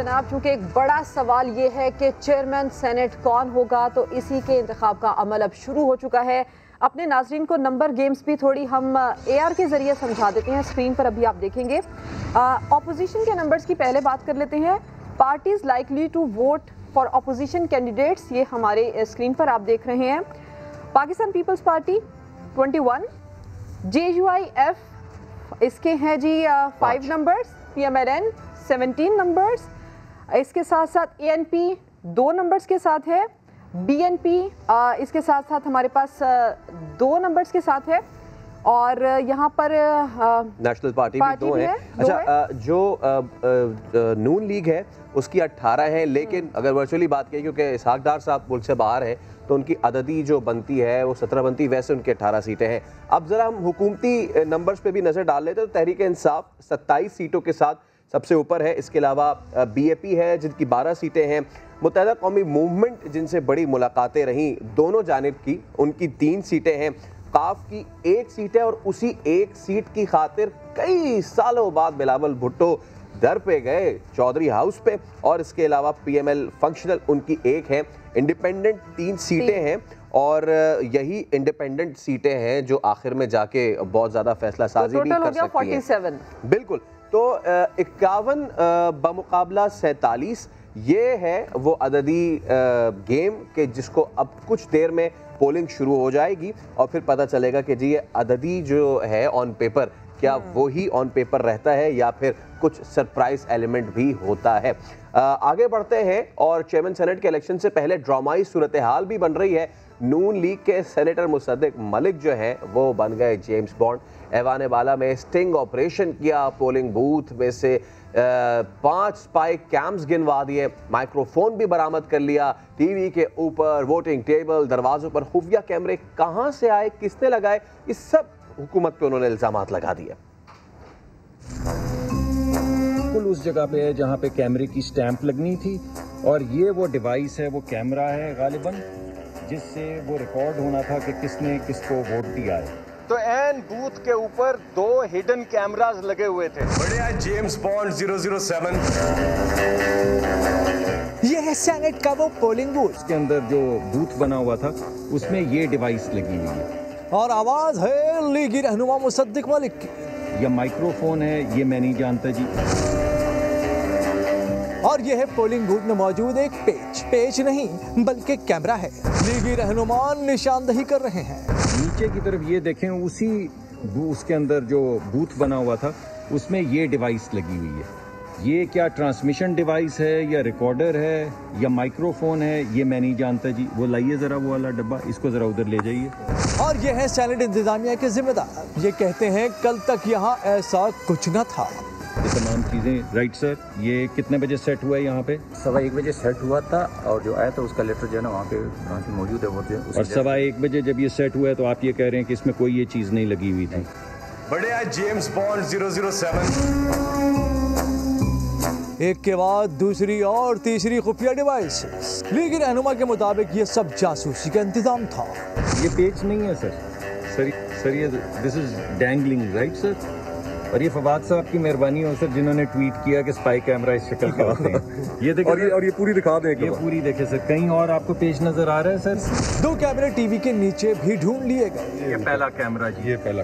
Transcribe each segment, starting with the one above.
जनाब, चूंकि एक बड़ा सवाल ये है कि चेयरमैन सेनेट कौन होगा, तो इसी के इंतखाब का अमल अब शुरू हो चुका है। अपने नाजरीन को नंबर गेम्स भी थोड़ी हम AR के जरिए समझा देते हैं। स्क्रीन पर अभी आप देखेंगे ऑपोजिशन के नंबर्स की पहले बात कर लेते हैं। Parties likely to vote for opposition candidates, ये हमारे स्क्रीन पर आप देख रहे हैं। पाकिस्तान पीपल्स पार्टी 21, JUIF इसके हैं जी 5 नंबर्स, PMLN 17 नंबर्स, इसके साथ साथ ANP 2 नंबर्स के साथ है, BNP इसके साथ साथ हमारे पास 2 नंबर्स के साथ है, और यहाँ पर नेशनल पार्टी भी 2 है। अच्छा, जो नून लीग है उसकी 18 है, लेकिन अगर वर्चुअली बात करें, क्योंकि इसहाक डार साहब मुल्क से बाहर हैं, तो उनकी अददी जो बनती है वो 17 बनती, वैसे उनके 18 सीटें हैं। अब जरा हम हुकूमती नंबर्स पे भी नज़र डाल लेते हैं, तो तहरीक इंसाफ 27 सीटों के साथ सबसे ऊपर है। इसके अलावा BAP है जिनकी 12 सीटें हैं। मुत्तहदा कौमी मूवमेंट जिनसे बड़ी मुलाकातें रहीं दोनों जानिब की, उनकी 3 सीटें हैं। काफ की 1 सीट है, और उसी 1 सीट की खातिर कई सालों बाद बिलावल भुट्टो दर पे गए चौधरी हाउस पे, और इसके अलावा PML फंक्शनल उनकी 1 है। इंडिपेंडेंट 3 सीटें हैं, और यही इंडिपेंडेंट सीटें हैं जो आखिर में जाके बहुत ज़्यादा फैसला साजी भी कर सकती हैं। 47 बिल्कुल। तो 51 बमुकाबला 47, ये है वो अददी गेम के जिसको अब कुछ देर में पोलिंग शुरू हो जाएगी, और फिर पता चलेगा कि जी ये अददी जो है ऑन पेपर, क्या वो ही ऑन पेपर रहता है या फिर कुछ सरप्राइज एलिमेंट भी होता है। आगे बढ़ते हैं, और चेयरमैन सेनेट के इलेक्शन से पहले ड्रामाई सूरत हाल भी बन रही है। नून लीग के सेनेटर मुसद्दिक मलिक जो हैं वो बन गए जेम्स बॉन्ड। ऐवान बाला में स्टिंग ऑपरेशन किया, पोलिंग बूथ में से 5 स्पाई कैम्स गिनवा दिए, माइक्रोफोन भी बरामद कर लिया। TV के ऊपर, वोटिंग टेबल, दरवाजों पर खुफिया कैमरे कहां से आए, किसने लगाए, इस सब हुकूमत पे उन्होंने इल्जामात लगा दिए। बिल्कुल उस जगह पे है जहां पे कैमरे की स्टैंप लगनी थी, और ये वो डिवाइस है, वो कैमरा है गालिबन, जिससे वो रिकॉर्ड होना था कि किसने किसको वोट दिया है। तो एन बूथ के ऊपर 2 हिडन कैमरास लगे हुए थे। बड़े आज जेम्स बॉन्ड 007। ये है सेनेट का वो पोलिंग बूथ। उसके अंदर जो बूथ बना हुआ था उसमें ये डिवाइस लगी हुई है, और आवाज है लीगी रहनुमा मुसद्दिक मलिक की। या माइक्रोफोन है ये मैं नहीं जानता जी। और यह है पोलिंग बूथ में मौजूद एक पेज नहीं बल्कि कैमरा है। लीगी रहनुमा निशानदही कर रहे हैं। नीचे की तरफ ये देखें, उसके अंदर जो बूथ बना हुआ था उसमें ये डिवाइस लगी हुई है। ये क्या ट्रांसमिशन डिवाइस है या रिकॉर्डर है या माइक्रोफोन है ये मैं नहीं जानता जी। वो लाइए जरा वो वाला डब्बा, इसको जरा उधर ले जाइए। और ये है सेनेट इंतजामिया के जिम्मेदार। ये कहते हैं कल तक यहाँ ऐसा कुछ न था। ये तमाम चीज़ें राइट सर। ये कितने बजे सेट हुआ है यहाँ पे? 1:15 बजे सेट हुआ था, और जो आया था उसका लेटर जो है ना वहाँ पे मौजूद है। वो और 1:15 बजे जब ये सेट हुआ है तो आप ये कह रहे हैं कि इसमें कोई ये चीज़ नहीं लगी हुई थी। बड़े आज जेम्स बॉन्ड 007। एक के बाद दूसरी और तीसरी खुफिया डिवाइस। लीगी रहनुमा के मुताबिक ये सब जासूसी का इंतजाम था। ये पेज नहीं है सर ये this is dangling right sir. और ये फवाद साहब की मेहरबानी हो सर जिन्होंने ट्वीट किया कि स्पाई कैमरा इस शक्ल के होते हैं। ये देखिए, और ये पूरी दिखा दें। ये पूरी देखे सर। कहीं और आपको पेज नजर आ रहा है सर? 2 कैमरे TV के नीचे भी ढूंढ लिए गए। ये पहला कैमरा जी। ये पहला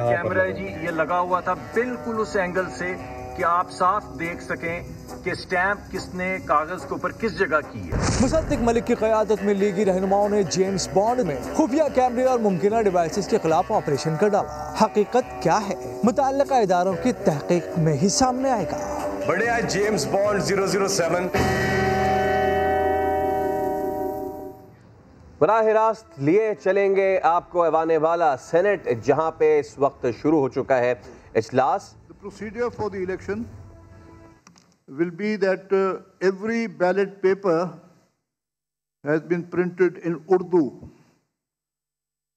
कैमरा है जी। ये लगा हुआ था बिल्कुल उस एंगल से कि आप साफ देख सकें कि स्टैंप किसने कागज के ऊपर किस जगह की है। मुसद्दिक मलिक की क़यादत में लीगी रहनुमाओं ने जेम्स बॉन्ड में खुफिया कैमरे और मुमकिना डिवाइसेस के खिलाफ ऑपरेशन कर डाला। हकीकत क्या है, मुतल्लिका इदारों की तहकीक में ही सामने आएगा। बड़े आज जेम्स बॉन्ड 007। बराह रास्त लिए चलेंगे आपको ऐवान वाला सेनेट, जहां पे इस वक्त शुरू हो चुका है इजलास। Procedure for the election will be that every ballot paper has been printed in Urdu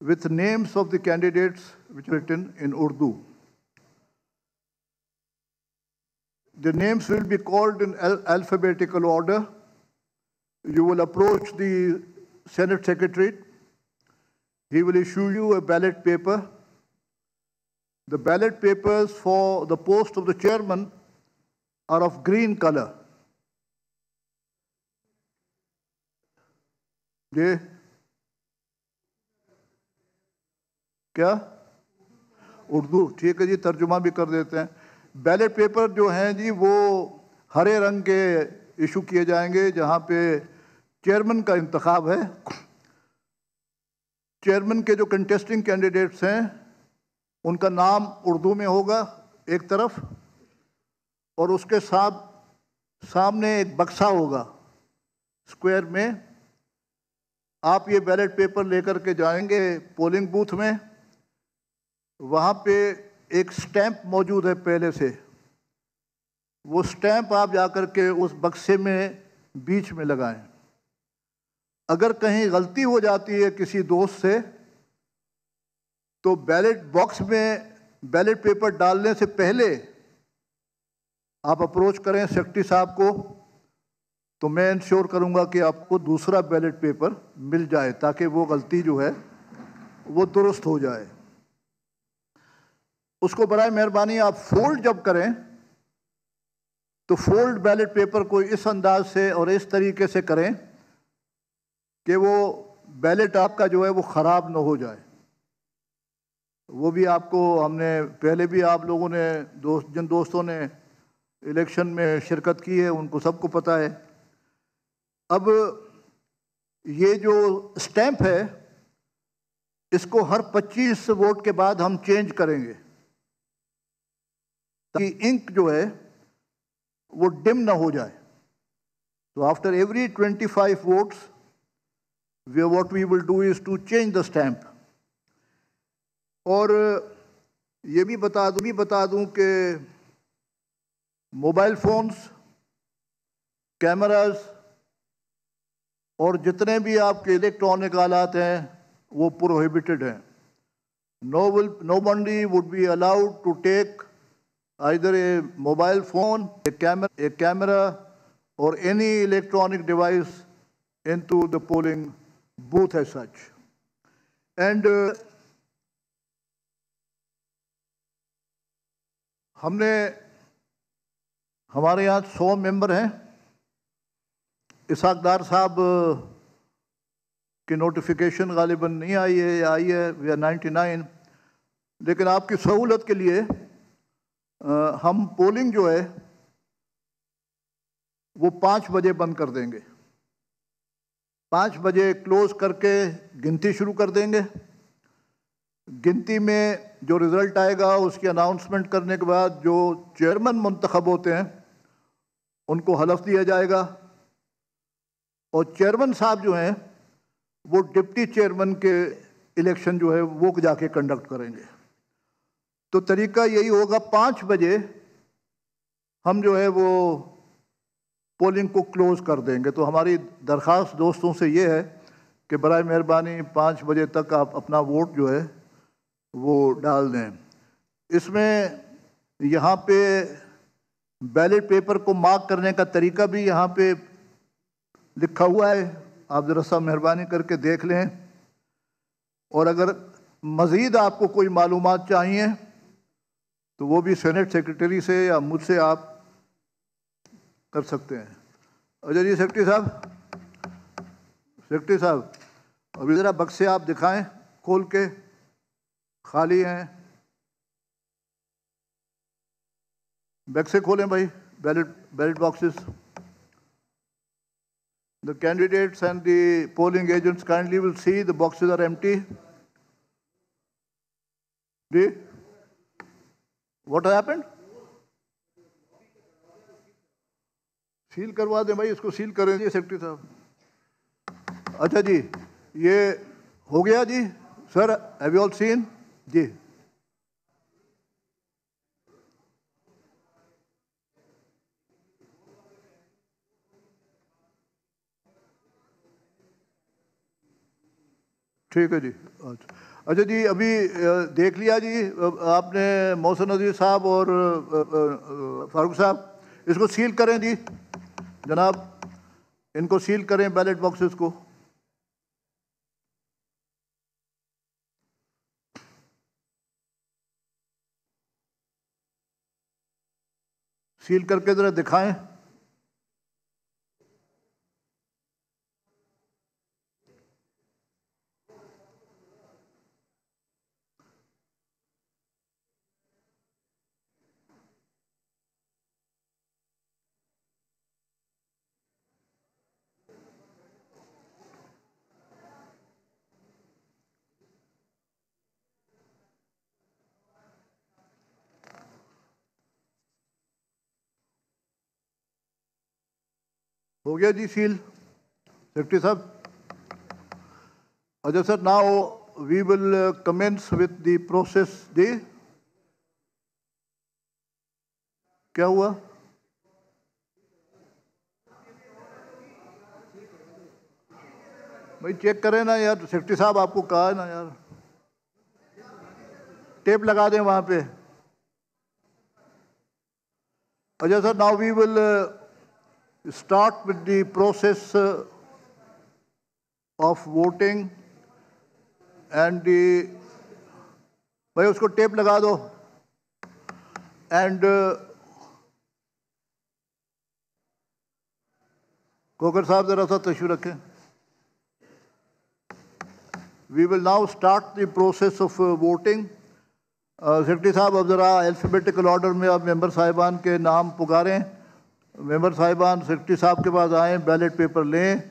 with names of the candidates which are written in Urdu. The names will be called in alphabetical order. You will approach the Senate Secretariat. He will issue you a ballot paper. The ballot papers for the post of the chairman are of green color. ये क्या? उर्दू, ठीक है जी, तर्जुमा भी कर देते हैं। Ballot paper जो हैं जी वो हरे रंग के इशू किए जाएंगे। जहाँ पे चेयरमैन का इंतखाब है, चेयरमैन के जो कंटेस्टिंग कैंडिडेट्स हैं उनका नाम उर्दू में होगा एक तरफ, और उसके साथ सामने एक बक्सा होगा स्क्वायर में। आप ये बैलेट पेपर लेकर के जाएंगे पोलिंग बूथ में, वहाँ पे एक स्टैंप मौजूद है पहले से, वो स्टैंप आप जाकर के उस बक्से में बीच में लगाएं। अगर कहीं गलती हो जाती है किसी दोस्त से, तो बैलेट बॉक्स में बैलेट पेपर डालने से पहले आप अप्रोच करें सेक्रेटरी साहब को, तो मैं इंश्योर करूंगा कि आपको दूसरा बैलेट पेपर मिल जाए, ताकि वो गलती जो है वो दुरुस्त हो जाए। उसको बराए मेहरबानी आप फोल्ड जब करें तो फोल्ड बैलेट पेपर को इस अंदाज से और इस तरीके से करें कि वो बैलेट आपका जो है वो ख़राब ना हो जाए। वो भी आपको हमने पहले भी, आप लोगों ने जिन दोस्तों ने इलेक्शन में शिरकत की है उनको सबको पता है। अब ये जो स्टैंप है इसको हर 25 वोट के बाद हम चेंज करेंगे, ताकि इंक जो है वो डिम ना हो जाए। तो after every 25 votes what we will do is to change the stamp। और ये भी बता दूं कि मोबाइल फोन्स, कैमरास और जितने भी आपके इलेक्ट्रॉनिक आलात हैं वो प्रोहिबिटेड हैं। Nobody would be allowed to take either a mobile phone, a camera or any electronic device into the polling booth as such। And हमारे यहाँ 100 मेंबर हैं। इसाक डार साहब की नोटिफिकेशन गालिबन नहीं आई है, या आई है, वी आर 99। लेकिन आपकी सहूलत के लिए हम पोलिंग जो है वो 5 बजे बंद कर देंगे। 5 बजे क्लोज करके गिनती शुरू कर देंगे। गिनती में जो रिज़ल्ट आएगा उसकी अनाउंसमेंट करने के बाद जो चेयरमैन मुंतखब होते हैं उनको हलफ दिया जाएगा, और चेयरमैन साहब जो हैं वो डिप्टी चेयरमैन के इलेक्शन जो है वो जाके कंडक्ट करेंगे। तो तरीका यही होगा, 5 बजे हम जो है वो पोलिंग को क्लोज कर देंगे। तो हमारी दरख्वास्त दोस्तों से ये है कि बराए मेहरबानी 5 बजे तक आप अपना वोट जो है वो डाल दें। इसमें यहाँ पे बैलेट पेपर को मार्क करने का तरीका भी यहाँ पे लिखा हुआ है, आप ज़रा सा मेहरबानी करके देख लें। और अगर मज़ीद आपको कोई मालूमात चाहिए तो वो भी सेनेट सेक्रेटरी से या मुझसे आप कर सकते हैं। अजय जी, सेक्रेटरी साहब अभी ज़रा बक्से आप दिखाएं खोल के, खाली हैं। बक्से खोलें भाई, ballot boxes. The candidates and the polling agents kindly will see the boxes are empty. What happened? Seal करवा दें भाई, इसको सील करें जी सेक्रेटरी साहब। अच्छा जी, ये हो गया जी। Sir, have you all seen जी? ठीक है जी। अच्छा जी, अभी देख लिया जी आपने मोहसिन नज़ीर साहब और फारूक साहब, इसको सील करें जी जनाब, इनको सील करें बैलेट बॉक्सेस को। सील करके ज़रा दिखाएं। हो गया जी सील सेक्रेटरी साहब? अच्छा sir, now we will commence with the process the क्या हुआ? भाई चेक करें ना यार, सेक्रेटरी साहब आपको कहा है ना यार, टेप लगा दें वहां पे। अच्छा sir, now we will start with the process of voting and भाई उसको टेप लगा दो एंड कोकर साहब जरा सा तशरीफ रखें। We will now start the process of voting. Secretary साहब अब ज़रा अल्फ़ाबेटिकल ऑर्डर में आप मेंबर साहिबान के नाम पुकारें। मेंबर साहिबान सेक्रेटरी साहब के पास आएँ, बैलेट पेपर लें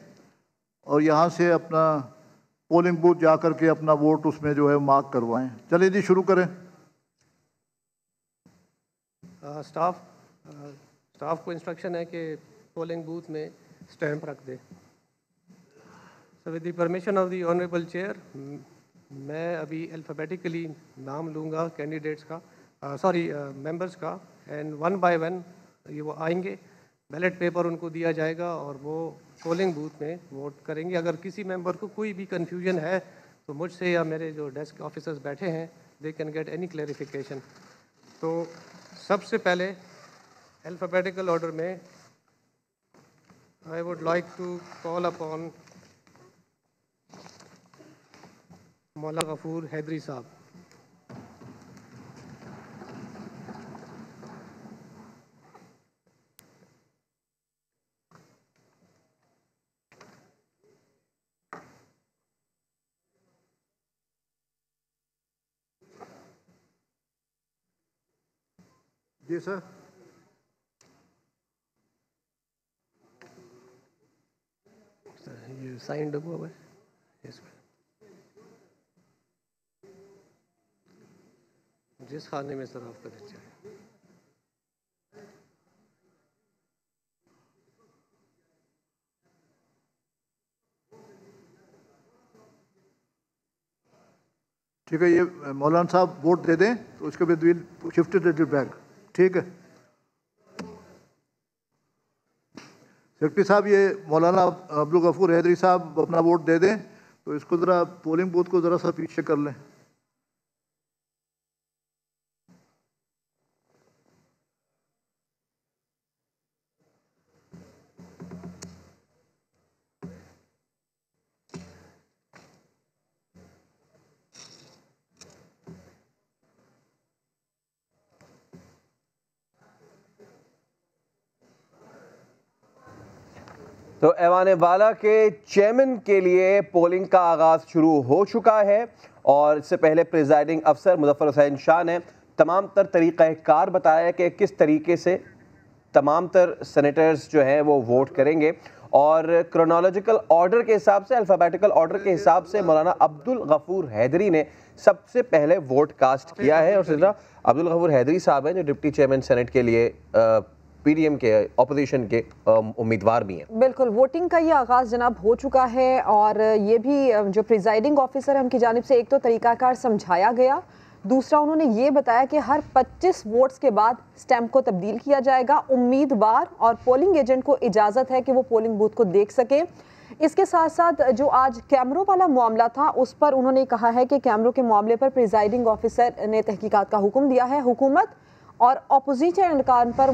और यहाँ से अपना पोलिंग बूथ जा कर के अपना वोट उसमें जो है मार्क करवाएं। चलिए जी शुरू करें। स्टाफ को इंस्ट्रक्शन है कि पोलिंग बूथ में स्टैंप रख दे। So with the permission of the honourable chair, मैं अभी अल्फ़ाबेटिकली नाम लूँगा कैंडिडेट्स का, मेंबर्स का, एंड वन बाय वन ये वो आएंगे, बैलेट पेपर उनको दिया जाएगा और वो पोलिंग बूथ में वोट करेंगे। अगर किसी मेंबर को कोई भी कन्फ्यूजन है तो मुझसे या मेरे जो डेस्क ऑफिसर्स बैठे हैं, they can get any clarification. तो सबसे पहले अल्फ़ाबेटिकल ऑर्डर में I would like to call upon Maula Gafoor Hydari साहब। जी सर। ये साइन डबा हुआ है इसमें। जिस खाने में सर आपका दीजिए। ठीक है, ये मौलाना साहब वोट दे दें तो उसके बाद विल शिफ्ट इट बैक। ठीक है सेक्रेटरी साहब, ये मौलाना अब्दुल गफूर हैदरी साहब अपना वोट दे दें तो इसको ज़रा पोलिंग बूथ को ज़रा सा पीछे कर लें। तो ऐवान बाला के चेयरमैन के लिए पोलिंग का आगाज़ शुरू हो चुका है और इससे पहले प्रिजाइडिंग अफसर मुजफ्फर हुसैन शाह ने तमाम तर तरीक़ाकार बताया कि किस तरीके से तमाम तर सेनेटर्स जो हैं वो वोट करेंगे और क्रोनोलॉजिकल ऑर्डर के हिसाब से, अल्फ़ाबेटिकल ऑर्डर के हिसाब से मौलाना अब्दुल गफूर हैदरी ने सबसे पहले वोट कास्ट किया है और सिलसिला अब्दुल गफूर हैदरी साहब हैं जो डिप्टी चेयरमैन सेनेट के लिए पीडीएम के ऑपोजिशन के उम्मीदवार भी हैं। बिल्कुल, वोटिंग का ये आगाज़ जनाब हो चुका है और ये भी जो प्रिजाइडिंग ऑफिसर है उनकी जानिब से एक तो तरीकाकार समझाया गया, दूसरा उन्होंने ये बताया कि हर 25 वोट्स के बाद स्टैंप को तब्दील किया जाएगा। उम्मीदवार और पोलिंग एजेंट को इजाज़त है कि वो पोलिंग बूथ को देख सके। इसके साथ साथ जो आज कैमरों वाला मामला था उस पर उन्होंने कहा है कि कैमरों के मामले पर प्रिजाइडिंग ऑफिसर ने तहकीकात का हुक्म दिया है। हुकूमत और अपोजिशन अरकान पर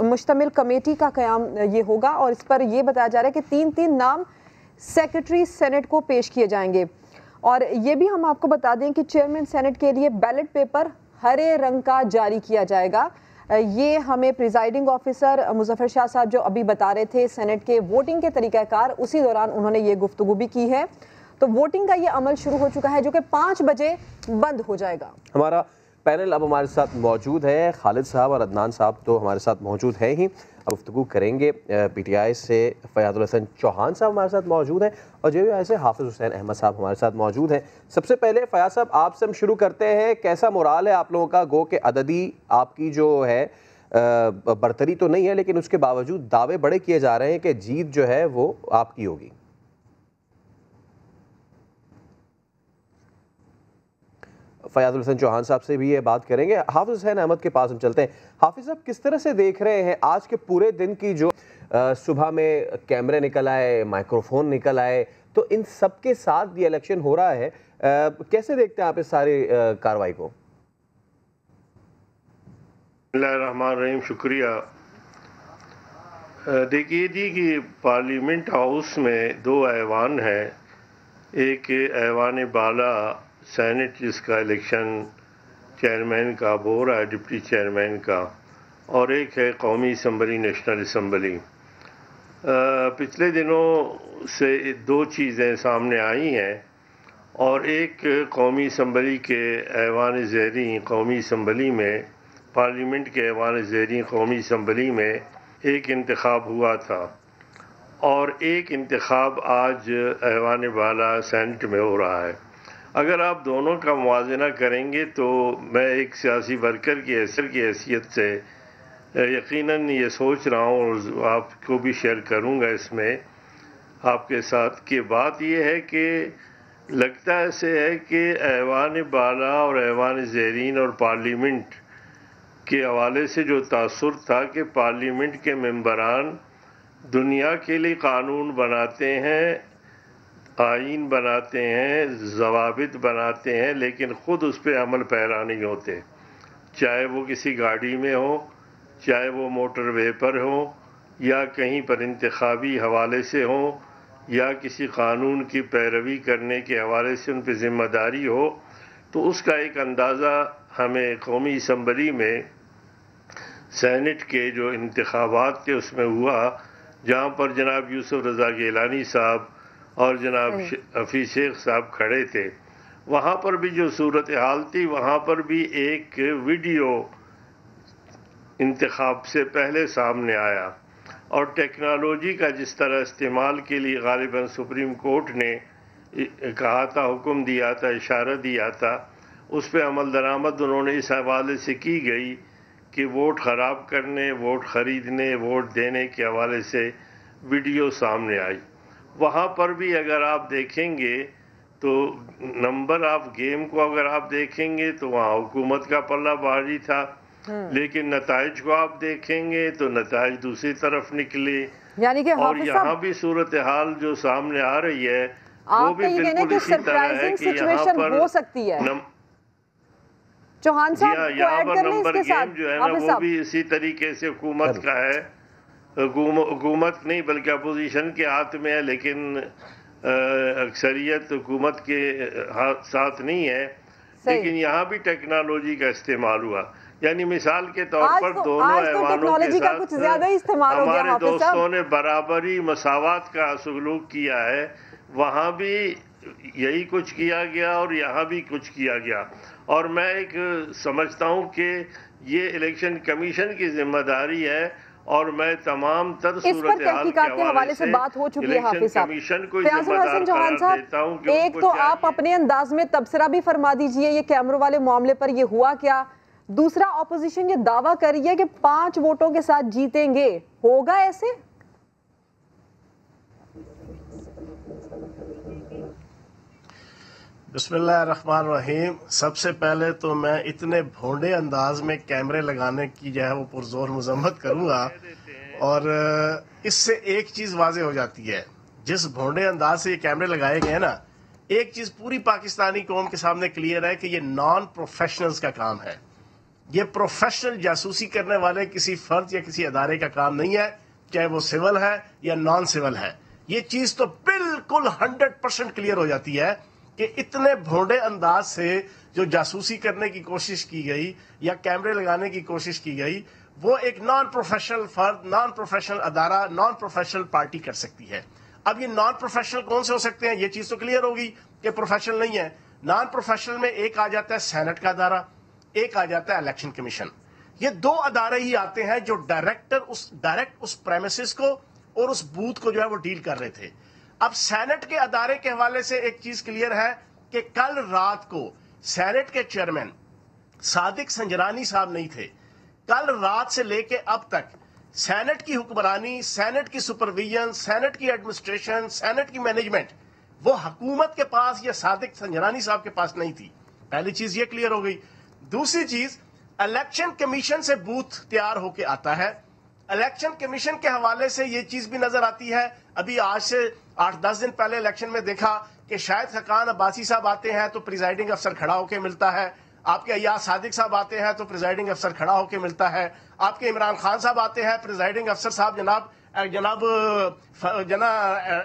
मुश्तमिल कमेटी का क़याम ये होगा और इस पर यह बताया जा रहा है कि 3-3 नाम सेक्रेटरी सेनेट को पेश किए जाएंगे। और ये भी हम आपको बता दें कि चेयरमैन सेनेट के लिए बैलेट पेपर हरे रंग का जारी किया जाएगा। ये हमें प्रिजाइडिंग ऑफिसर मुजफ्फर शाह साहब जो अभी बता रहे थे सेनेट के वोटिंग के तरीक़ाकार, उसी दौरान उन्होंने ये गुफ्तगू भी की है। तो वोटिंग का ये अमल शुरू हो चुका है जो कि 5 बजे बंद हो जाएगा। हमारा पैनल अब हमारे साथ मौजूद है, खालिद साहब और अदनान साहब तो हमारे साथ मौजूद हैं ही। अब गुफ्तगू करेंगे पीटीआई से फयाजुल हसन चौहान साहब हमारे साथ मौजूद हैं और जेवीआई से हाफिज़ हुसैन अहमद साहब हमारे साथ मौजूद हैं। सबसे पहले फयाज साहब आपसे हम शुरू करते हैं, कैसा मोराल है आप लोगों का? गो के अददी आपकी जो है बरतरी तो नहीं है, लेकिन उसके बावजूद दावे बड़े किए जा रहे हैं कि जीत जो है वो आपकी होगी। फयाजुल हसन चौहान साहब से भी ये बात करेंगे। हाफिज हुसैन अहमद के पास हम चलते हैं। हाफिज साहब, किस तरह से देख रहे हैं आज के पूरे दिन की जो सुबह में कैमरे निकल आए, माइक्रोफोन निकल आए, तो इन सब के साथ ये इलेक्शन हो रहा है, कैसे देखते हैं आप इस सारी कार्रवाई को? बिस्मिल्लाहिर्रहमानिर्रहीम, शुक्रिया। देखिए जी कि पार्लियामेंट हाउस में दो ऐवान हैं, एक ऐवान बाला सेनेट जिसका इलेक्शन चेयरमैन का हो रहा है, डिप्टी चेयरमैन का, और एक है कौमी असम्बली, नेशनल असम्बली। पिछले दिनों से दो चीज़ें सामने आई हैं, और एक कौमी असम्बली के ऐवान ज़ेरी कौमी असम्बली में, पार्लियामेंट के ऐवान ज़ेरी कौमी असम्बली में एक इंतखाब हुआ था, और एक इंतखाब आज ऐवान बाला सेनेट में हो रहा है। अगर आप दोनों का मुवाज़ना करेंगे तो मैं एक सियासी वर्कर की हैसियत से यकीनन ये सोच रहा हूँ, और आपको भी शेयर करूँगा इसमें आपके साथ, कि बात ये है कि लगता ऐसे है कि ऐवान बाला और ऐवान ज़ेरीन और पार्लियामेंट के हवाले से जो तासुर था कि पार्लियामेंट के मेंबरान दुनिया के लिए कानून बनाते हैं, आइन बनाते हैं, ज़वाबित बनाते हैं, लेकिन ख़ुद उस पर अमल पैरा नहीं होते, चाहे वो किसी गाड़ी में हो, चाहे वो मोटरवे पर हो, या कहीं पर इंतखाबी हवाले से हो, या किसी कानून की पैरवी करने के हवाले से उन पर ज़िम्मेदारी हो। तो उसका एक अंदाज़ा हमें कौमी असम्बली में सेनेट के जो इंतखाबात थे उसमें हुआ, जहाँ पर जनाब यूसुफ रज़ा गिलानी साहब और जनाब हफीज़ शेख साहब खड़े थे। वहाँ पर भी जो सूरत हाल थी, वहाँ पर भी एक वीडियो इंतखाब से पहले सामने आया, और टेक्नोलॉजी का जिस तरह इस्तेमाल के लिए गालिबन सुप्रीम कोर्ट ने कहा था, हुक्म दिया था, इशारा दिया था, उस पर अमल दरामद उन्होंने इस हवाले से की गई कि वोट ख़राब करने, वोट ख़रीदने, वोट देने के हवाले से वीडियो सामने आई। वहाँ पर भी अगर आप देखेंगे तो नंबर ऑफ गेम को अगर आप देखेंगे तो वहाँ हुकूमत का पल्ला भारी था, लेकिन नताइज को आप देखेंगे तो नताइज दूसरी तरफ निकले। यानी कि और यहाँ भी सूरत हाल जो सामने आ रही है वो भी बिल्कुल इसी तरह है कि यहाँ पर हो सकती है। चौहान साहब को यहाँ ऐड पर कर लें नंबर इसके गेम साथ, जो है ना वो भी इसी तरीके से हुकूमत का है, हुकूमत नहीं बल्कि अपोजिशन के हाथ में है, लेकिन अक्सरियत हुकूमत के साथ नहीं है। लेकिन यहाँ भी टेक्नोलॉजी का इस्तेमाल हुआ, यानी मिसाल के तौर पर दोनों ऐवानों के साथ हमारे दोस्तों ने बराबरी मसावत का सलूक किया है। वहाँ भी यही कुछ किया गया और यहाँ भी कुछ किया गया, और मैं एक समझता हूँ कि ये इलेक्शन कमीशन की जिम्मेदारी है, और मैं तमाम तर सूरत हाल के हवाले से बात हो चुकी है हाफिज साहब। कमीशन को जिम्मेदार करार देता हूं कि एक तो आप अपने अंदाज में तबसरा भी फरमा दीजिए, ये कैमरों वाले मामले पर ये हुआ क्या? दूसरा, ऑपोजिशन ये दावा कर रही है कि 5 वोटों के साथ जीतेंगे, होगा ऐसे? बिस्मिल्लाहिर्रहमानिर्रहीम। सबसे पहले तो मैं इतने भोंडे अंदाज में कैमरे लगाने की जो है वो पुरजोर मजम्मत करूंगा, और इससे एक चीज वाज़ेह हो जाती है, जिस भोंडे अंदाज से ये कैमरे लगाए गए ना, एक चीज पूरी पाकिस्तानी कौम के सामने क्लियर है कि ये नॉन प्रोफेशनल्स का काम है। ये प्रोफेशनल जासूसी करने वाले किसी फर्द या किसी अदारे का काम नहीं है, चाहे वो सिविल है या नॉन सिविल है। ये चीज तो बिल्कुल 100% क्लियर हो जाती है कि इतने भोंडे अंदाज से जो जासूसी करने की कोशिश की गई या कैमरे लगाने की कोशिश की गई, वो एक नॉन प्रोफेशनल फर्द, नॉन प्रोफेशनल अदारा, नॉन प्रोफेशनल पार्टी कर सकती है। अब ये नॉन प्रोफेशनल कौन से हो सकते हैं, ये चीज तो क्लियर होगी कि प्रोफेशनल नहीं है। नॉन प्रोफेशनल में एक आ जाता है सेनेट का अदारा, एक आ जाता है इलेक्शन कमीशन। ये 2 अदारे ही आते हैं जो डायरेक्ट उस प्रेमिसेस को और उस बूथ को जो है वो डील कर रहे थे। अब सेनेट के अदारे के हवाले से एक चीज क्लियर है कि कल रात को सेनेट के चेयरमैन सादिक संजरानी साहब नहीं थे, कल रात से लेके अब तक सेनेट की हुक्मरानी, सेनेट की सुपरविजन, सेनेट की एडमिनिस्ट्रेशन, सेनेट की मैनेजमेंट वो हुकूमत के पास या सादिक संजरानी साहब के पास नहीं थी। पहली चीज ये क्लियर हो गई। दूसरी चीज, इलेक्शन कमीशन से बूथ तैयार होके आता है। इलेक्शन कमीशन के हवाले से ये चीज भी नजर आती है। अभी आज से 8-10 दिन पहले इलेक्शन में देखा कि शायद खकान अब्बासी साहब आते हैं तो प्रिजाइडिंग अफसर खड़ा होकर मिलता है, आपके अय्याज सादिक साहब आते हैं तो प्रिजाइडिंग अफसर खड़ा होकर मिलता है, आपके इमरान खान साहब आते हैं, प्रिजाइडिंग अफसर साहब जनाब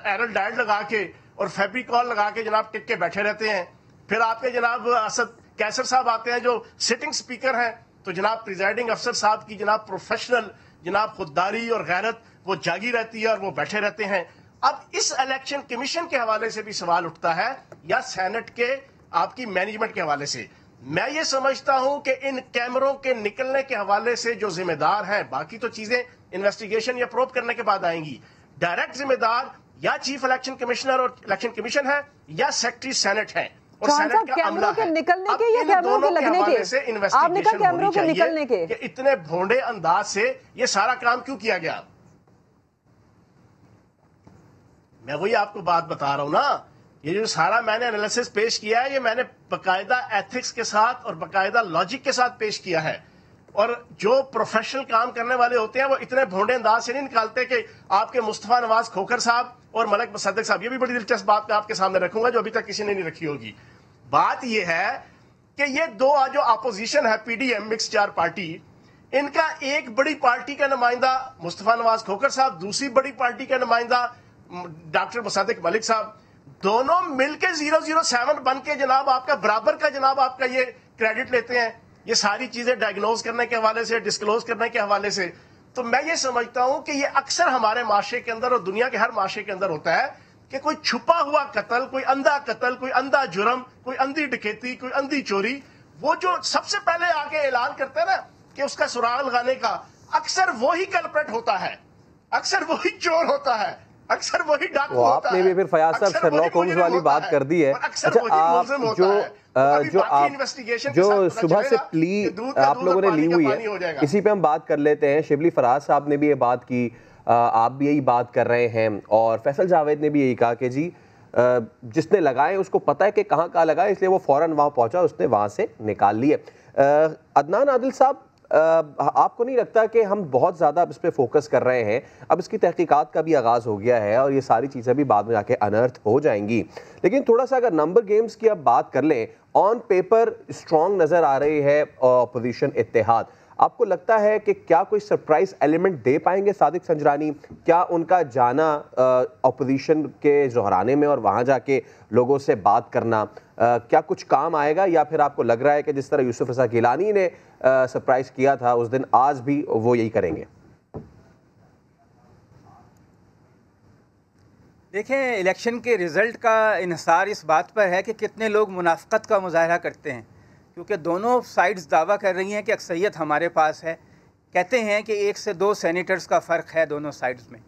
एरल डाइड लगा के और फेब्रिकॉल लगा के जनाब टिक के बैठे रहते हैं। फिर आपके जनाब असद कैसर साहब आते हैं जो सिटिंग स्पीकर हैं, तो जनाब प्रिजाइडिंग अफसर साहब की जनाब प्रोफेशनल जनाब खुददारी और गैरत वो जागी रहती है और वो बैठे रहते हैं। अब इस इलेक्शन कमीशन के हवाले से भी सवाल उठता है या सेनेट के आपकी मैनेजमेंट के हवाले से। मैं ये समझता हूं कि इन कैमरों के निकलने के हवाले से जो जिम्मेदार हैं, बाकी तो चीजें इन्वेस्टिगेशन या प्रोब करने के बाद आएंगी, डायरेक्ट जिम्मेदार या चीफ इलेक्शन कमिश्नर और इलेक्शन कमीशन है या सेक्रेटरी सेनेट है और सेनेट का अमला है। निकलने के या कैमरों के लगने के से इन्वेस्टिगेशन कैमरों के निकलने के कि इतने भोंडे अंदाज से ये सारा काम क्यों किया गया। मैं वही आपको बात बता रहा हूं ना, ये जो सारा मैंने एनालिसिस पेश किया है ये मैंने बाकायदा एथिक्स के साथ और बाकायदा लॉजिक के साथ पेश किया है। और जो प्रोफेशनल काम करने वाले होते हैं वो इतने भोंडे अंदाज से नहीं निकालते कि आपके मुस्तफा नवाज खोखर साहब और मलिक मुसद्दिक साहब, ये भी बड़ी दिलचस्प बात मैं आपके सामने रखूंगा जो अभी तक किसी ने नहीं रखी होगी। बात यह है कि ये दो जो अपोजिशन है पीडीएम मिक्स चार पार्टी, इनका एक बड़ी पार्टी का नुमाइंदा मुस्तफा नवाज खोखर साहब, दूसरी बड़ी पार्टी का नुमाइंदा डॉक्टर मुसद्दिक मलिक साहब, दोनों मिलकर 007 बन के जनाब आपका बराबर का जनाब आपका ये क्रेडिट लेते हैं ये सारी चीजें डायग्नोज करने के हवाले से, डिस्क्लोज करने के हवाले से। तो मैं ये समझता हूं कि ये अक्सर हमारे माशरे के अंदर और दुनिया के हर माशरे के अंदर होता है कि कोई छुपा हुआ कत्ल, कोई अंधा जुर्म, कोई अंधी डकैती, कोई अंधी चोरी, वो जो सबसे पहले आके ऐलान करता है ना कि उसका सुराग लगाने का, अक्सर वही कल्प्रेट होता है, अक्सर वही चोर होता है, अक्सर वही डाकू होता है। आपने भी फिर फयाज साहब शर्लॉक होम्स वाली बात कर दी है। अच्छा, आप जो सुबह से प्ली आप लोगों ने ली हुई है, इसी पे हम बात कर लेते हैं। शिबली फराज साहब ने भी ये बात की, आप भी यही बात कर रहे हैं और फैसल जावेद ने भी यही कहा कि जी जिसने लगाए उसको पता है कि कहाँ कहाँ लगाए, इसलिए वो फौरन वहाँ पहुँचा, उसने वहाँ से निकाल लिए। अदनान आदिल साहब, आपको नहीं लगता कि हम बहुत ज़्यादा इस पर फोकस कर रहे हैं? अब इसकी तहकीकात का भी आगाज़ हो गया है और ये सारी चीज़ें भी बाद में जाके अनर्थ हो जाएंगी, लेकिन थोड़ा सा अगर नंबर गेम्स की अब बात कर लें, ऑन पेपर स्ट्रॉन्ग नज़र आ रही है अपोजिशन इत्तेहाद। आपको लगता है कि क्या कोई सरप्राइज एलिमेंट दे पाएंगे सादिक संजरानी? क्या उनका जाना अपोजिशन के ज़हराने में और वहाँ जाके लोगों से बात करना क्या कुछ काम आएगा, या फिर आपको लग रहा है कि जिस तरह यूसुफ रज़ा गिलानी ने सरप्राइज किया था उस दिन, आज भी वो यही करेंगे? देखें, इलेक्शन के रिज़ल्ट का इन्हिसार इस बात पर है कि कितने लोग मुनाफ़क़त का मुज़ाहरा करते हैं, क्योंकि दोनों साइड्स दावा कर रही हैं कि अक्सरियत हमारे पास है। कहते हैं कि 1 से 2 सेनेटर्स का फ़र्क है दोनों साइड्स में,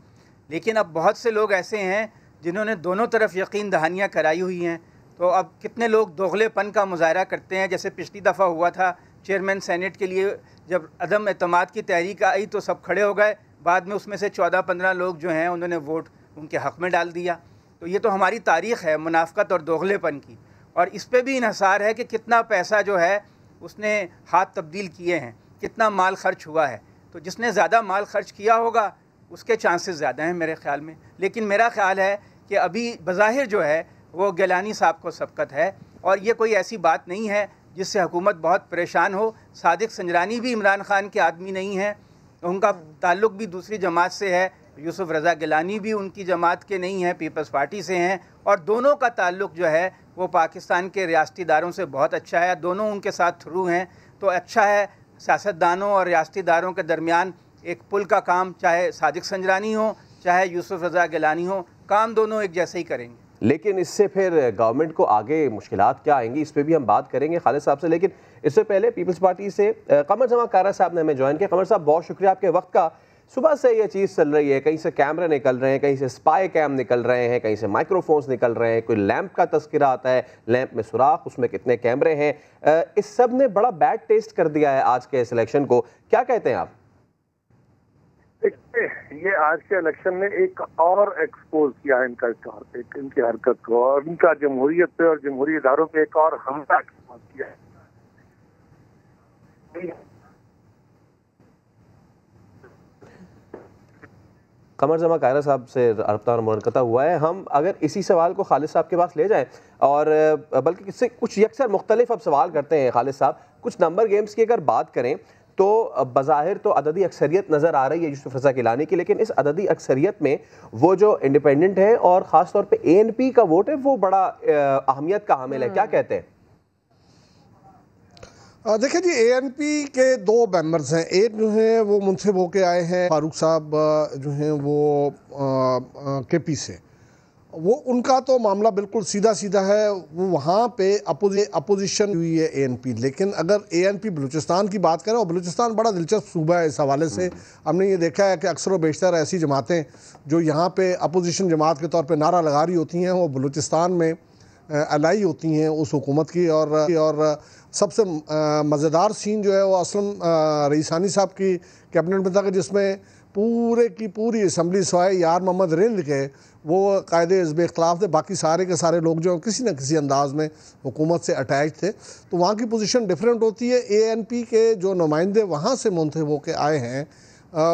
लेकिन अब बहुत से लोग ऐसे हैं जिन्होंने दोनों तरफ यकीन दहानियाँ कराई हुई हैं। तो अब कितने लोग दोगलेपन का मुज़ाहरा करते हैं, जैसे पिछली दफ़ा हुआ था चेयरमैन सेनेट के लिए जब अदम एतमाद की तहरीक आई तो सब खड़े हो गए, बाद में उसमें से 14-15 लोग जो हैं उन्होंने वोट उनके हक़ में डाल दिया। तो ये तो हमारी तारीख़ है मुनाफ़क़त और दोगलेपन की, और इस पर भी इन्हिसार है कि कितना पैसा जो है उसने हाथ तब्दील किए हैं, कितना माल खर्च हुआ है। तो जिसने ज़्यादा माल खर्च किया होगा उसके चांसेस ज़्यादा हैं मेरे ख़्याल में। लेकिन मेरा ख़्याल है कि अभी बज़ाहिर जो है वो गिलानी साहब को सबकत है, और ये कोई ऐसी बात नहीं है जिससे हुकूमत बहुत परेशान हो। सादिक संजरानी भी इमरान खान के आदमी नहीं है, उनका ताल्लुक़ भी दूसरी जमात से है। यूसुफ रज़ा गिलानी भी उनकी जमात के नहीं हैं, पीपल्स पार्टी से हैं, और दोनों का ताल्लुक़ जो है वो पाकिस्तान के रियासती इदारों से बहुत अच्छा है, दोनों उनके साथ थ्रू हैं। तो अच्छा है सियासतदानों और रियासती इदारों के दरमियान एक पुल का काम, चाहे सादिक संजरानी हो चाहे यूसुफ रज़ा गिलानी हो, काम दोनों एक जैसे ही करेंगे। लेकिन इससे फिर गवर्नमेंट को आगे मुश्किलात क्या आएंगी, इस पर भी हम बात करेंगे खालिद साहब से। लेकिन इससे पहले पीपल्स पार्टी से कमर जमा कारा साहब ने हमें ज्वाइन किया। कमर साहब, बहुत शुक्रिया आपके वक्त का। सुबह से ये चीज़ चल रही है, कहीं से कैमरे निकल रहे हैं, कहीं से स्पाई कैम निकल रहे हैं, कहीं से माइक्रोफोन्स निकल रहे हैं, कोई लैंप का तस्करा आता है, लैंप में सुराख, उसमें कितने कैमरे हैं। इस सब ने बड़ा बैड टेस्ट कर दिया है आज के इस इलेक्शन को। क्या कहते हैं आप? ये आज के इलेक्शन ने एक और एक्सपोज किया इनकी हरकत को, और इनका जमहूरियत पे और जमहूरी इदारों पे एक और हमला एक्सपोज किया है। कमर जमा कायरा साहब से रब्ता मुनक़ता हुआ है। हम अगर इसी सवाल को खालिद साहब के पास ले जाएं, और बल्कि इससे कुछ यकसर मुख्तलिफ अब सवाल करते हैं खालिद साहब, कुछ नंबर गेम्स की अगर बात करें तो बज़ाहिर तो अददी अक्सरियत नज़र आ रही है यूसुफ रज़ा गिलानी की, लेकिन इस अददी अक्सरियत में वो जो इंडिपेंडेंट है और ख़ास तौर पे ANP का वोट है वो बड़ा अहमियत का हामिल है। क्या कहते हैं? देखिए जी, ANP के 2 मेंबर्स हैं। एक जो है वो मुंसिफ होके आए हैं फारूक साहब, जो हैं वो KP से। वो उनका तो मामला बिल्कुल सीधा सीधा है, वो वहाँ पे अपोजिशन हुई है ANP। लेकिन अगर ANP बलूचिस्तान की बात करें, और बलूचिस्तान बड़ा दिलचस्प सूबा है इस हवाले से, हमने ये देखा है कि अक्सर व बेशतर ऐसी जमातें जो यहाँ पे अपोजिशन जमात के तौर पे नारा लगा रही होती हैं, वो बलूचिस्तान में अलाई होती हैं उस हुकूमत की। और सबसे मज़ेदार सीन जो है वो असलम रईसानी साहब की कैबिनेट में था कि जिसमें पूरे की पूरी असम्बली सवाए यार मोहम्मद रिंद के वो कायदे हिज़्ब इख्तिलाफ थे, बाकी सारे के सारे लोग जो किसी न किसी अंदाज में हुकूमत से अटैच थे। तो वहाँ की पोजीशन डिफरेंट होती है। ANP के जो नुमाइंदे वहाँ से मुंतखब होकर आए हैं,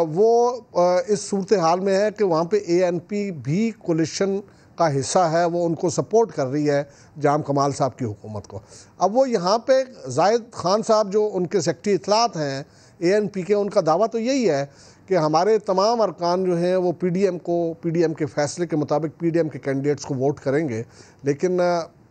वो इस सूरत हाल में है कि वहाँ पे ANP भी कोलिशन का हिस्सा है, वो उनको सपोर्ट कर रही है जाम कमाल साहब की हुकूमत को। अब वो यहाँ पे जाहिद खान साहब जो उनके सेक्रेटरी इत्तलात हैं ANP के, उनका दावा तो यही है कि हमारे तमाम अरकान जो हैं वो PDM के फ़ैसले के मुताबिक PDM के कैंडिडेट्स को वोट करेंगे, लेकिन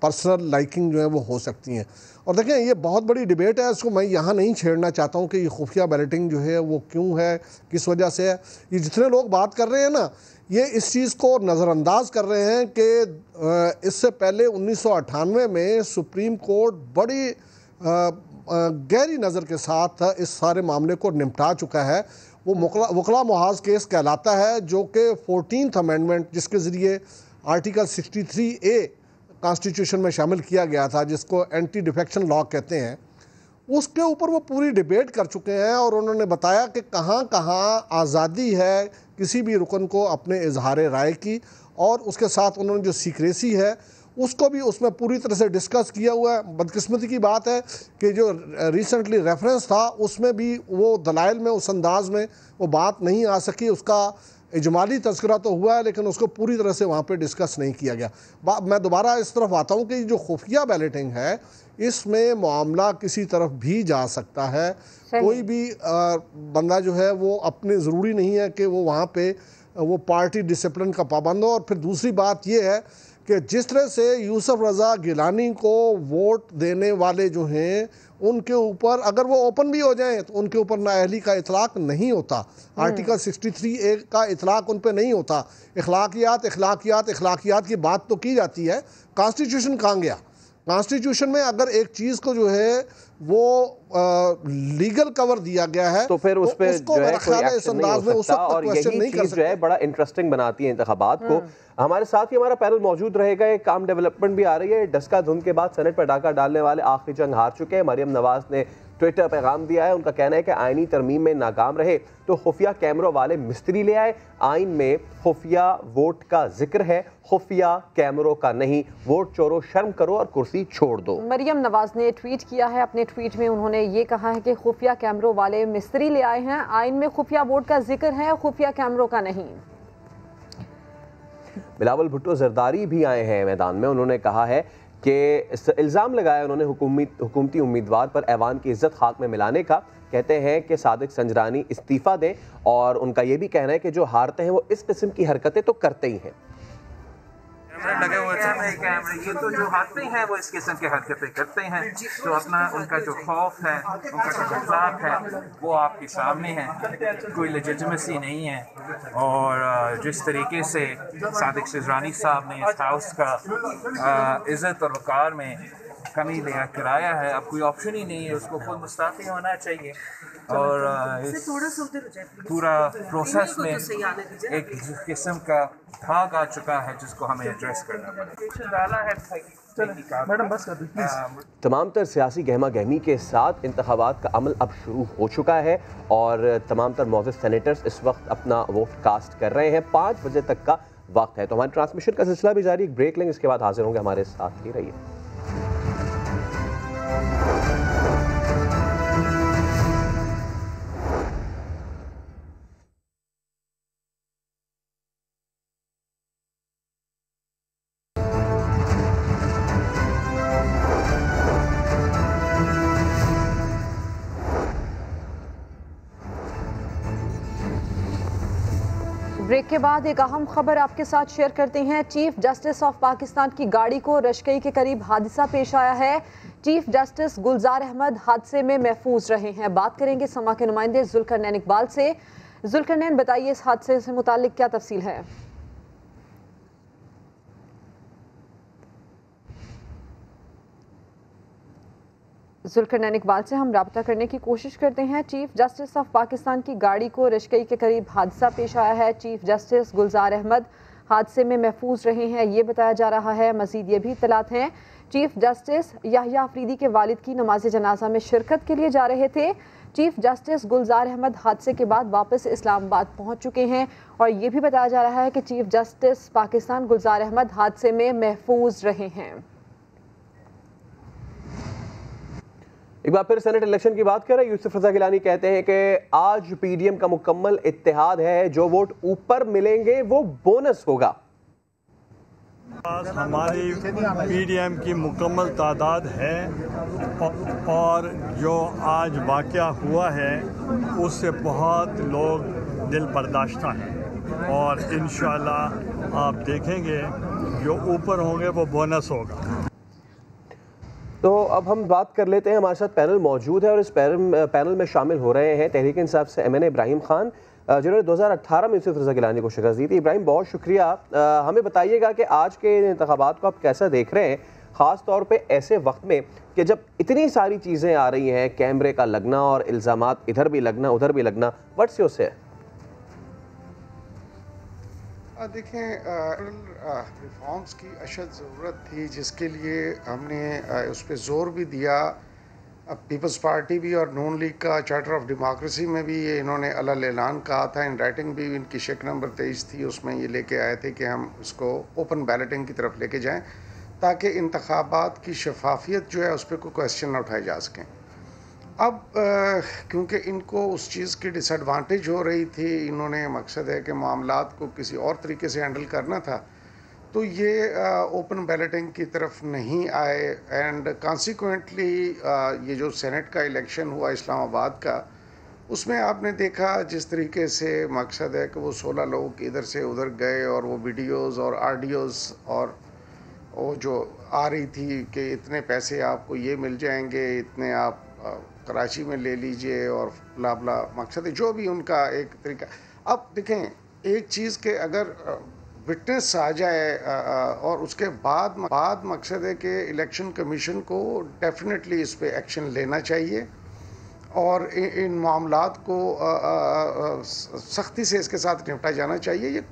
पर्सनल लाइकिंग जो है वो हो सकती हैं। और देखें, ये बहुत बड़ी डिबेट है, इसको मैं यहाँ नहीं छेड़ना चाहता हूँ कि ये खुफिया बैलेटिंग जो है वो क्यों है, किस वजह से है। ये जितने लोग बात कर रहे हैं ना, ये इस चीज़ को नज़रअंदाज कर रहे हैं कि इससे पहले 1998 में सुप्रीम कोर्ट बड़ी गहरी नज़र के साथ इस सारे मामले को निपटा चुका है। वो वकला मुहाज केस कहलाता है, जो कि 14th अमेंडमेंट जिसके ज़रिए आर्टिकल 63A कॉन्स्टिट्यूशन में शामिल किया गया था, जिसको एंटी डिफेक्शन लॉ कहते हैं, उसके ऊपर वो पूरी डिबेट कर चुके हैं। और उन्होंने बताया कि कहाँ कहाँ आज़ादी है किसी भी रुकन को अपने इजहार राय की, और उसके साथ उन्होंने जो सीक्रेसी है उसको भी उसमें पूरी तरह से डिस्कस किया हुआ है। बदकिस्मती की बात है कि जो रिसेंटली रेफरेंस था उसमें भी वो दलाइल में उस अंदाज में वो बात नहीं आ सकी। उसका इजमाली तज़किरा तो हुआ है, लेकिन उसको पूरी तरह से वहाँ पे डिस्कस नहीं किया गया। मैं दोबारा इस तरफ आता हूँ कि जो खुफिया बैलेटिंग है, इसमें मामला किसी तरफ भी जा सकता है। कोई भी बंदा जो है वो अपने ज़रूरी नहीं है कि वो वहाँ पे वो पार्टी डिसिप्लिन का पाबंद हो। और फिर दूसरी बात ये है कि जिस तरह से यूसुफ रज़ा गिलानी को वोट देने वाले जो हैं उनके ऊपर अगर वो ओपन भी हो जाएं तो उनके ऊपर नाअहली का इतलाक नहीं होता। आर्टिकल 63A का इतलाक उन पर नहीं होता। इखलाकियात की बात तो की जाती है, कॉन्स्टिट्यूशन कहाँ गया? कॉन्स्टिट्यूशन में अगर एक चीज़ को जो है वो लीगल कवर दिया गया है तो फिर उस पे जो है कोई एक्शन नहीं हो सकता। और यही चीज़ जो है बड़ा इंटरेस्टिंग बनाती है इंतखाबात को। हमारे साथ ही हमारा पैनल मौजूद रहेगा। एक काम डेवलपमेंट भी आ रही है। डस्का धुंध के बाद सेनेट पर डाका डालने वाले आखिरी जंग हार चुके हैं। मरियम नवाज ने ट्विटर पैगाम दिया है। उनका कहना है कि आईनी तरमीम में नाकाम रहे तो खुफिया कैमरों वाले मिस्त्री ले आए। आइन में खुफिया वोट का जिक्र है, खुफिया कैमरों का नहीं। वोट चोरो शर्म करो और कुर्सी छोड़ दो। मरियम नवाज ने ट्वीट किया है। अपने ट्वीट में उन्होंने ये कहा है कि खुफिया कैमरों वाले मिस्त्री ले आए हैं। आइन में खुफिया वोट का जिक्र है, खुफिया कैमरों का नहीं। बिलावल भुट्टो जरदारी भी आए हैं मैदान में। उन्होंने कहा है कि इल्ज़ाम लगाया उन्होंने हुकूमती उम्मीदवार पर ऐवान की इज्जत खाक में मिलाने का। कहते हैं कि सादिक संजरानी इस्तीफ़ा दें, और उनका ये भी कहना है कि जो हारते हैं वो इस किस्म की हरकतें तो करते ही हैं। लगे हुए कैमरे ये तो जो हादसे हैं वो इस किस्म की हरकतें करते हैं, तो अपना उनका जो खौफ है, उनका जो इख्लाक है वो आपके सामने है, कोई लेजिटिमेसी नहीं है। और जिस तरीके से सादिक सिजरानी साहब ने इस हाउस का इज़्ज़त और वक़ार में कमी ले कराया है, अब कोई ऑप्शन ही नहीं है, उसको खुद मुस्ताफ़ी होना चाहिए। और इस पूरा प्रोसेस में एक किस्म का भाग आ चुका है जिसको हमें एड्रेस करना पड़ेगा। मैडम बस कर दीजिए। तमाम तर सियासी गहमा गहमी के साथ इंतखाबात का अमल अब शुरू हो चुका है और तमाम तर मौजूद सेनेटर्स इस वक्त अपना वोट कास्ट कर रहे हैं। 5 बजे तक का वक्त है, तो हमारे ट्रांसमिशन का सिलसिला भी जारी। एक ब्रेक लेंगे, इसके बाद हाजिर होंगे, हमारे साथ ही रहिए। ब्रेक के बाद एक अहम खबर आपके साथ शेयर करते हैं। चीफ जस्टिस ऑफ पाकिस्तान की गाड़ी को रशकई के करीब हादसा पेश आया है। चीफ जस्टिस गुलजार अहमद हादसे में महफूज रहे हैं। बात करेंगे समा के नुमाइंदे जुल्करनैन इकबाल से। जुल्करनैन, बताइए इस हादसे से मुताल्लिक क्या तफसील है? जुल्करनैन इकबाल से हम राब्ता करने की कोशिश करते हैं। चीफ जस्टिस ऑफ पाकिस्तान की गाड़ी को रशकई के करीब हादसा पेश आया है। चीफ जस्टिस गुलजार अहमद हादसे में महफूज रहे हैं, ये बताया जा रहा है। मजीद ये भी इत्तलात हैं, चीफ जस्टिस याहिया अफरीदी के वालिद की नमाज जनाजा में शिरकत के लिए जा रहे थे। चीफ जस्टिस गुलजार अहमद हादसे के बाद वापस इस्लामाबाद पहुंच चुके हैं और ये भी बताया जा रहा है कि चीफ जस्टिस पाकिस्तान गुलजार अहमद हादसे में महफूज रहे हैं। एक बार फिर सेनेट इलेक्शन की बात करें, यूसुफ रजा गिलानी कहते हैं कि आज पीडीएम का मुकम्मल इत्तेहाद है, जो वोट ऊपर मिलेंगे वो बोनस होगा। हमारी पीडीएम की मुकम्मल तादाद है और जो आज वाक़या हुआ है उससे बहुत लोग दिल बर्दाश्ता हैं और इंशाअल्लाह आप देखेंगे जो ऊपर होंगे वो बोनस होगा। तो अब हम बात कर लेते हैं, हमारे साथ पैनल मौजूद है और इस पैनल में शामिल हो रहे हैं तहरीक इंसाफ से एमएनए इब्राहिम खान, जिन्होंने 2018 में यूसुफ रजा गिलानी को शिकस्त दी थी। इब्राहिम, बहुत शुक्रिया। हमें बताइएगा कि आज के इंतखाबात को आप कैसा देख रहे हैं, ख़ास तौर पे ऐसे वक्त में कि जब इतनी सारी चीज़ें आ रही हैं, कैमरे का लगना और इल्ज़ामात इधर भी लगना उधर भी लगना। व्हाट्स योर से? देखें, रिफॉर्म्स की अशद ज़रूरत थी, जिसके लिए हमने उस पर ज़ोर भी दिया। पीपल्स पार्टी भी और नून लीग का चार्टर ऑफ डेमोक्रेसी में भी ये इन्होंने अलग ऐलान कहा था। इन राइटिंग भी इनकी शेक नंबर 23 थी, उसमें ये लेके आए थे कि हम इसको ओपन बैलेटिंग की तरफ लेके जाएं ताकि इंतखाबात की शफाफियत जो है उस पर कोई क्वेश्चन न उठाए जा सकें। अब क्योंकि इनको उस चीज़ की डिसएडवांटेज हो रही थी, इन्होंने मकसद है कि मामलात को किसी और तरीके से हैंडल करना था, तो ये ओपन बैलेटिंग की तरफ नहीं आए। एंड कॉन्सिक्वेंटली ये जो सेनेट का इलेक्शन हुआ इस्लामाबाद का, उसमें आपने देखा जिस तरीके से मकसद है कि वो 16 लोग इधर से उधर गए और वो वीडियोज़ और ऑडियोज़ और वो जो आ रही थी कि इतने पैसे आपको ये मिल जाएंगे, इतने आप कराची में ले लीजिए और ब्ला ब्ला, मकसद है जो भी उनका एक तरीका। अब देखें एक चीज़ के अगर विटनेस आ जाए और उसके बाद मकसद है कि इलेक्शन कमीशन को डेफिनेटली इस पे एक्शन लेना चाहिए और इन मामलात को सख्ती से इसके साथ निपटा जाना चाहिए। ये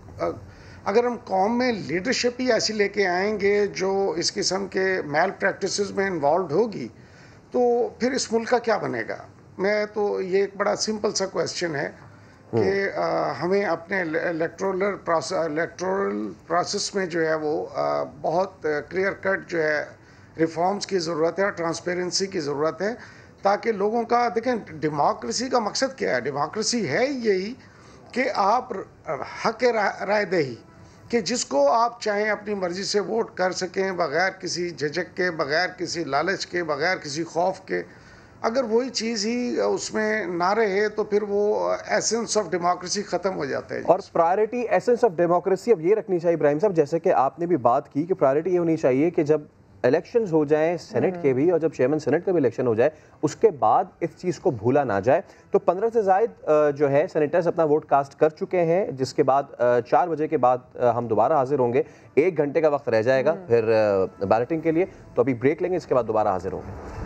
अगर हम कौम में लीडरशिप ही ऐसी लेके आएंगे जो इस किस्म के मैल प्रैक्टिसेस में इन्वॉल्व होगी, तो फिर इस मुल्क का क्या बनेगा? मैं तो ये एक बड़ा सिंपल सा क्वेश्चन है कि हमें अपने इलेक्टोरल प्रोसेस में जो है वो बहुत क्लियर कट जो है रिफॉर्म्स की ज़रूरत है और ट्रांसपेरेंसी की ज़रूरत है, ताकि लोगों का देखें डेमोक्रेसी का मकसद क्या है? डेमोक्रेसी है यही कि आप हक राय दही कि जिसको आप चाहें अपनी मर्ज़ी से वोट कर सकें, बग़ैर किसी झिझक के, बग़ैर किसी लालच के, बग़ैर किसी खौफ के। अगर वही चीज़ ही उसमें ना रहे तो फिर वो एसेंस ऑफ डेमोक्रेसी ख़त्म हो जाता है। और प्रायोरिटी एसेंस ऑफ डेमोक्रेसी अब ये रखनी चाहिए इब्राहिम साहब, जैसे कि आपने भी बात की कि प्रायोरिटी ये होनी चाहिए कि जब इलेक्शंस हो जाएं सेनेट के भी और जब चेयरमैन सेनेट का भी इलेक्शन हो जाए उसके बाद इस चीज़ को भूला ना जाए। तो 15 से ज़ायद जो है सेनेटर्स अपना वोट कास्ट कर चुके हैं, जिसके बाद 4 बजे के बाद हम दोबारा हाजिर होंगे। 1 घंटे का वक्त रह जाएगा फिर बैलेटिंग के लिए, तो अभी ब्रेक लेंगे, इसके बाद दोबारा हाजिर होंगे।